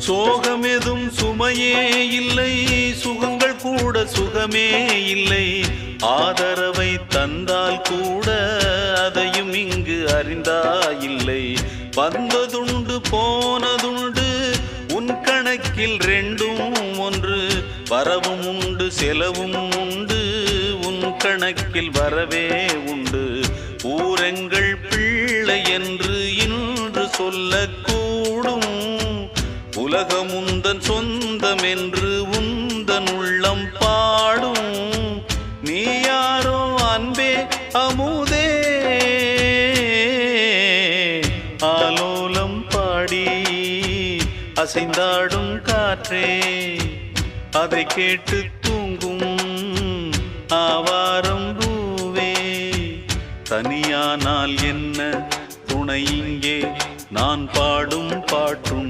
சோகமெதும் சுமையே இல்லை, சுகங்கள் கூட சுகமே இல்லை. ஆதரவை தந்தால் கூட அதையும் இங்கு அறிந்தாயில்லை. வந்ததுண்டு போனதுண்டு உன் கணக்கில் ரெண்டும் ஒன்று. வரவும் உண்டு செலவும் உண்டு, உன் கணக்கில் வரவே உண்டு. ஊரெங்கள் பிள்ளை என்று இன்று சொல்லக்கூடும். உலகம் உந்தன் சொந்தம் என்று உந்தன் உள்ளம் பாடும். நீ யாரோ அன்பே அமுதே, ஆலோலம் பாடி அசைந்தாடும் காற்றே, அதை கேட்டு தூங்கும் ஆவாரம் பூவே. தனியானால் என்ன துணை இங்கே, நான் பாடும் பாட்டும்